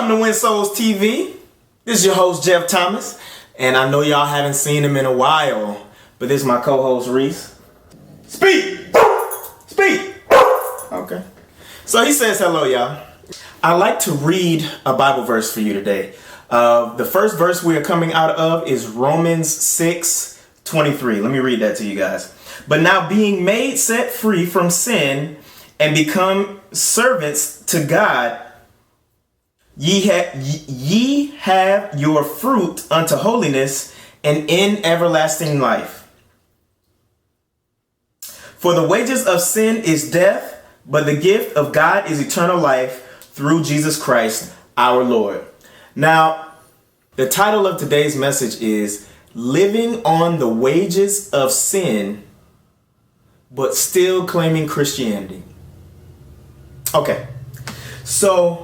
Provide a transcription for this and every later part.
Welcome to Win Souls TV. This is your host, Jeff Thomas. And I know y'all haven't seen him in a while, but this is my co-host, Reese. Speak! Speak! Okay. So he says hello, y'all. I'd like to read a Bible verse for you today. The first verse we are coming out of is Romans 6:23. Let me read that to you guys. But now being made set free from sin and become servants to God, ye have your fruit unto holiness and in everlasting life. For the wages of sin is death, but the gift of God is eternal life through Jesus Christ our Lord. Now, the title of today's message is Living on the Wages of Sin, but Still Claiming Christianity. Okay, so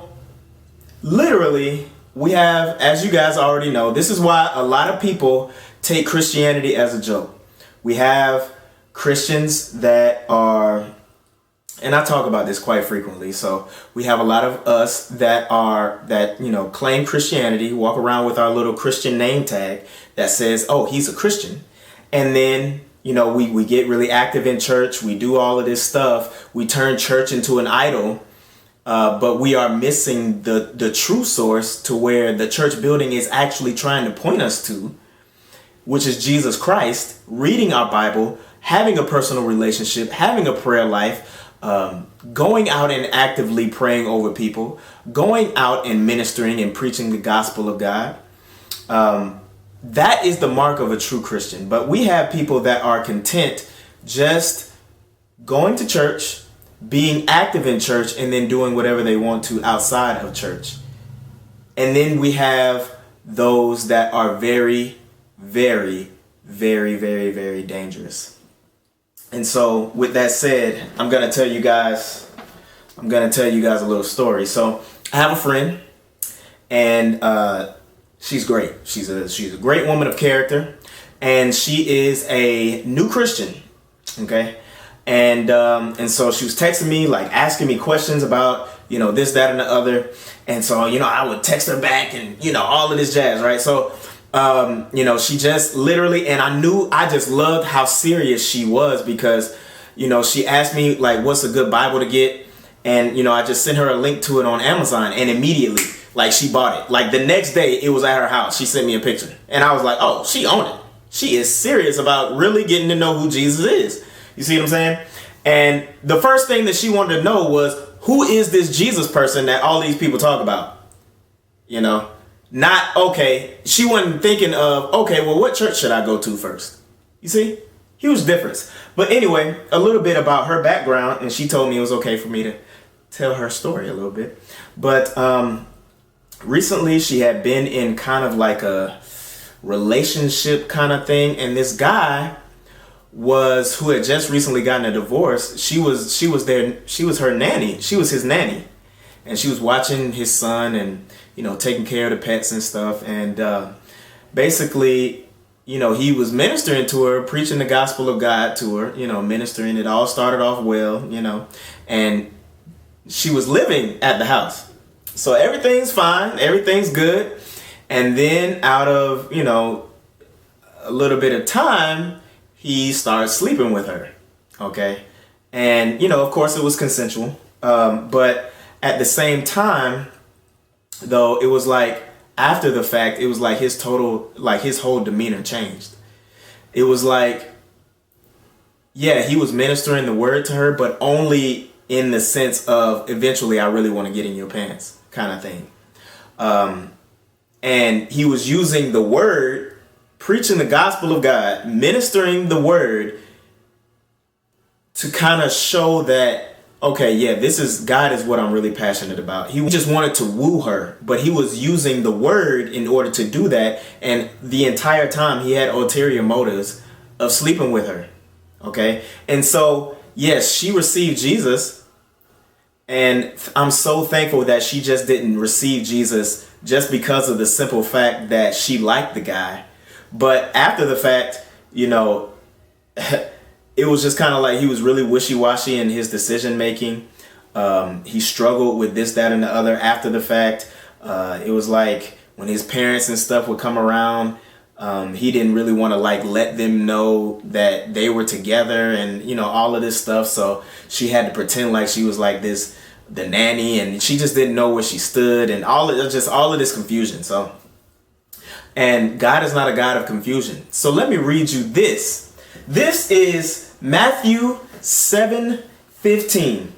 literally, we have, as you guys already know, this is why a lot of people take Christianity as a joke. We have Christians that are, and I talk about this quite frequently, so we have a lot of us that claim Christianity, walk around with our little Christian name tag that says, oh, he's a Christian. And then, we get really active in church, we do all of this stuff, we turn church into an idol. But we are missing the true source to where the church building is actually trying to point us to, which is Jesus Christ, reading our Bible, having a personal relationship, having a prayer life, going out and actively praying over people, going out and ministering and preaching the gospel of God. That is the mark of a true Christian. But we have people that are content just going to church, being active in church, and then doing whatever they want to outside of church. And then we have those that are very, very, very, very, very dangerous. And so with that said, I'm going to tell you guys a little story. So I have a friend, and she's great. She's a great woman of character, and she is a new Christian. Okay. And so she was texting me, like asking me questions about, this, that, and the other. And so, I would text her back and, all of this jazz, right? So, she just literally, and I just loved how serious she was because, she asked me like, what's a good Bible to get? And, I just sent her a link to it on Amazon, and immediately, like, she bought it. Like the next day it was at her house. She sent me a picture and I was like, oh, she owned it. She is serious about really getting to know who Jesus is. You see what I'm saying? And the first thing that she wanted to know was, who is this Jesus person that all these people talk about? Not, okay, she wasn't thinking of, okay, well, what church should I go to first? You see? Huge difference. But anyway, a little bit about her background, and she told me it was okay for me to tell her story a little bit. But recently she had been in kind of like a relationship kind of thing, and this guy who had just recently gotten a divorce. She was her nanny. She was his nanny, and she was watching his son and taking care of the pets and stuff. And basically, he was ministering to her, preaching the gospel of God to her. Ministering. It all started off well. And she was living at the house, so everything's fine, everything's good. And then out of a little bit of time, he started sleeping with her, okay? And, of course it was consensual. But at the same time, though, it was like, after the fact, it was like his whole demeanor changed. It was like, yeah, he was ministering the word to her, but only in the sense of, eventually I really want to get in your pants kind of thing. And he was using the word, preaching the gospel of God, ministering the word to kind of show that, okay, yeah, God is what I'm really passionate about. He just wanted to woo her, but he was using the word in order to do that. And the entire time he had ulterior motives of sleeping with her. Okay. And so, yes, she received Jesus, and I'm so thankful that she just didn't receive Jesus just because of the simple fact that she liked the guy. But after the fact, it was just kind of like he was really wishy-washy in his decision making. He struggled with this, that, and the other after the fact. It was like when his parents and stuff would come around, he didn't really want to like let them know that they were together and, you know, all of this stuff. So she had to pretend like she was like the nanny, and she just didn't know where she stood, and all of this confusion. So, and God is not a God of confusion. So let me read you this. This is Matthew 7:15.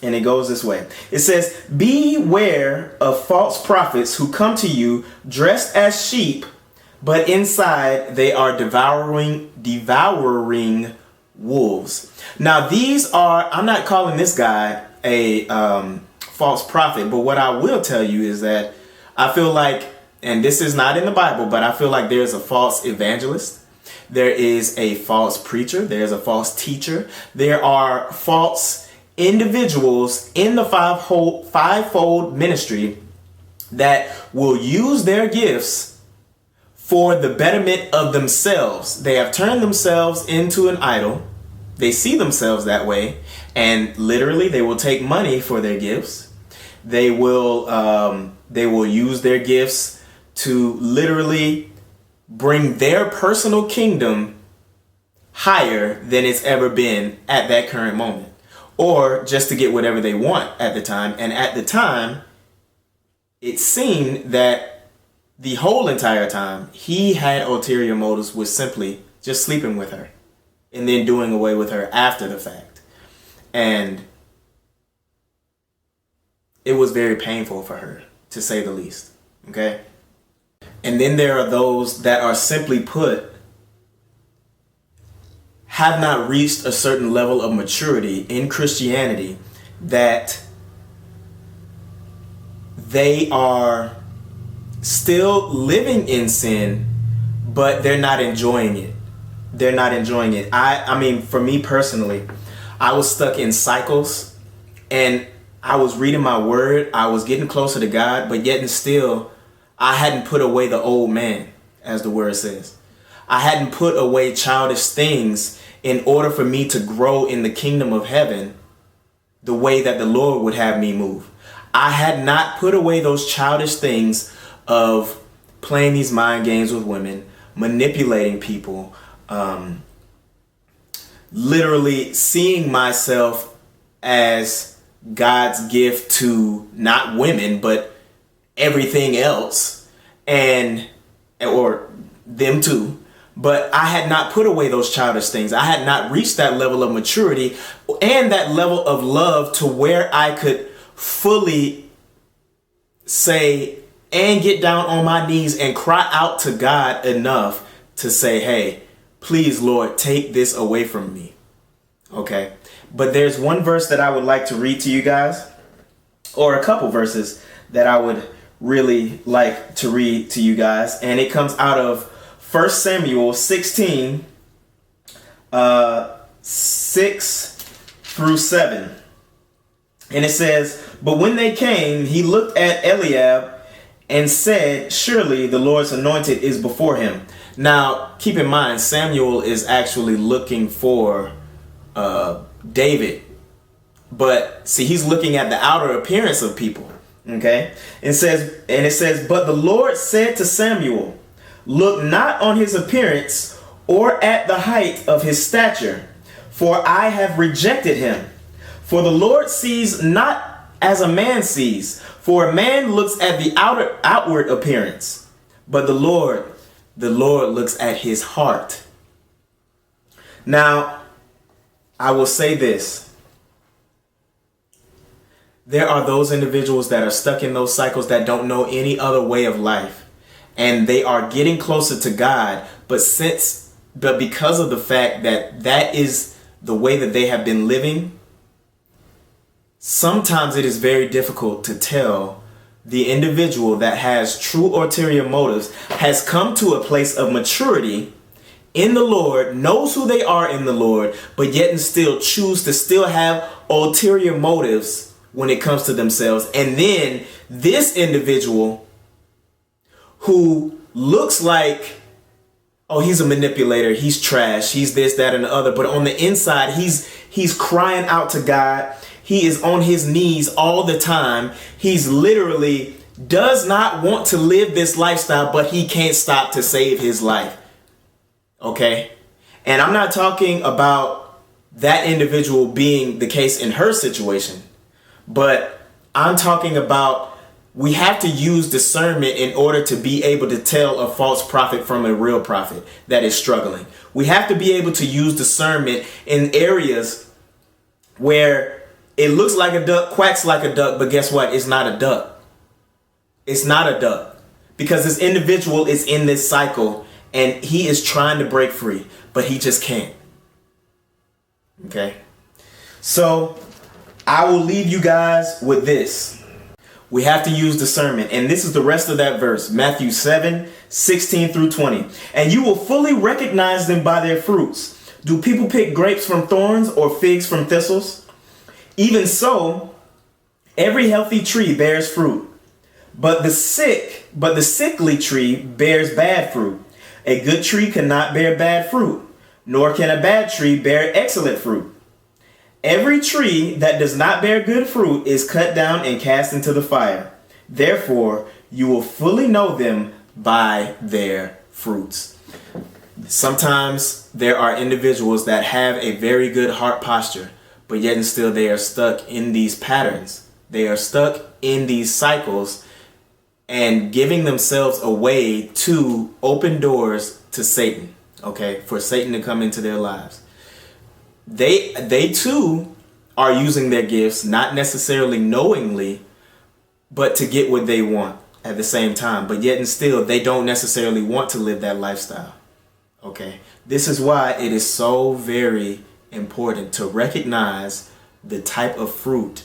And it goes this way. It says, "Beware of false prophets who come to you dressed as sheep, but inside they are devouring wolves." Now I'm not calling this guy a false prophet, but what I will tell you is that I feel like, and this is not in the Bible, but I feel like there's a false evangelist. There is a false preacher. There's a false teacher. There are false individuals in the fivefold ministry that will use their gifts for the betterment of themselves. They have turned themselves into an idol. They see themselves that way, and literally they will take money for their gifts. They will use their gifts to literally bring their personal kingdom higher than it's ever been at that current moment, or just to get whatever they want at the time. And at the time, it seemed that the whole entire time he had ulterior motives with simply just sleeping with her and then doing away with her after the fact. And it was very painful for her, to say the least. Okay? And then there are those that are, simply put, have not reached a certain level of maturity in Christianity, that they are still living in sin, but they're not enjoying it. They're not enjoying it. I mean, for me personally, I was stuck in cycles, and I was reading my word. I was getting closer to God, but yet and still, I hadn't put away the old man, as the word says. I hadn't put away childish things in order for me to grow in the kingdom of heaven the way that the Lord would have me move. I had not put away those childish things of playing these mind games with women, manipulating people, literally seeing myself as God's gift to not women, but everything else, or them too. But I had not put away those childish things. I had not reached that level of maturity and that level of love to where I could fully say and get down on my knees and cry out to God enough to say, hey, please, Lord, take this away from me. Okay. But there's one verse that I would like to read to you guys, or a couple verses that I would really like to read to you guys. And it comes out of 1 Samuel 16, 6 through 7. And it says, "But when they came, he looked at Eliab and said, 'Surely the Lord's anointed is before him.'" Now, keep in mind, Samuel is actually looking for David. But see, he's looking at the outer appearance of people. Okay? And it says, "But the Lord said to Samuel, 'Look not on his appearance or at the height of his stature, for I have rejected him. For the Lord sees not as a man sees, for a man looks at the outward appearance, but the Lord looks at his heart.'" Now, I will say this. There are those individuals that are stuck in those cycles that don't know any other way of life. And they are getting closer to God, but because of the fact that that is the way that they have been living, sometimes it is very difficult to tell the individual that has true ulterior motives, has come to a place of maturity in the Lord, knows who they are in the Lord, but yet and still choose to still have ulterior motives when it comes to themselves. And then this individual who looks like, oh, he's a manipulator, he's trash, he's this, that, and the other, but on the inside, he's crying out to God. He is on his knees all the time. He's literally does not want to live this lifestyle, but he can't stop to save his life. Okay? And I'm not talking about that individual being the case in her situation, but I'm talking about we have to use discernment in order to be able to tell a false prophet from a real prophet that is struggling. We have to be able to use discernment in areas where it looks like a duck, quacks like a duck, but guess what? It's not a duck. It's not a duck. Because this individual is in this cycle and he is trying to break free, but he just can't. Okay? So I will leave you guys with this. We have to use discernment. And this is the rest of that verse. Matthew 7:16-20. And you will fully recognize them by their fruits. Do people pick grapes from thorns or figs from thistles? Even so, every healthy tree bears fruit. But the sickly tree bears bad fruit. A good tree cannot bear bad fruit, nor can a bad tree bear excellent fruit. Every tree that does not bear good fruit is cut down and cast into the fire. Therefore, you will fully know them by their fruits. Sometimes there are individuals that have a very good heart posture, but yet and still they are stuck in these patterns. They are stuck in these cycles and giving themselves away to open doors to Satan, okay, for Satan to come into their lives. They too are using their gifts, not necessarily knowingly, but to get what they want at the same time. But yet and still, they don't necessarily want to live that lifestyle. Okay, this is why it is so very important to recognize the type of fruit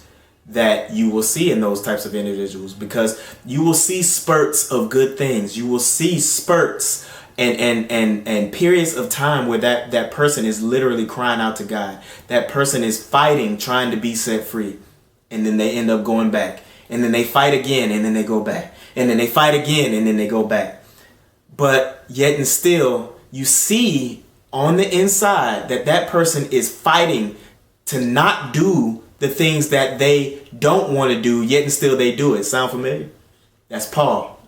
that you will see in those types of individuals, because you will see spurts of good things. You will see spurts and periods of time where that person is literally crying out to God. That person is fighting, trying to be set free. And then they end up going back. And then they fight again, and then they go back. And then they fight again, and then they go back. But yet and still, you see on the inside that person is fighting to not do the things that they don't want to do, yet and still they do it. Sound familiar? That's Paul.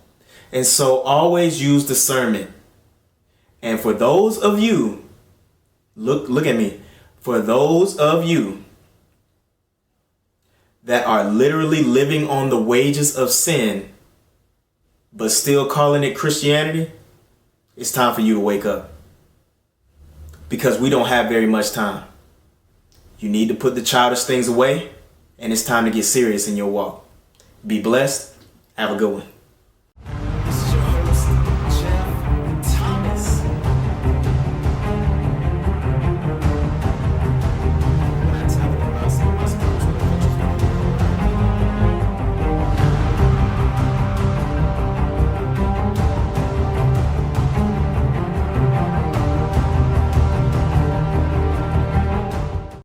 And so always use discernment. And for those of you, look at me. For those of you that are literally living on the wages of sin, but still calling it Christianity, it's time for you to wake up. Because we don't have very much time. You need to put the childish things away, and it's time to get serious in your walk. Be blessed. Have a good one.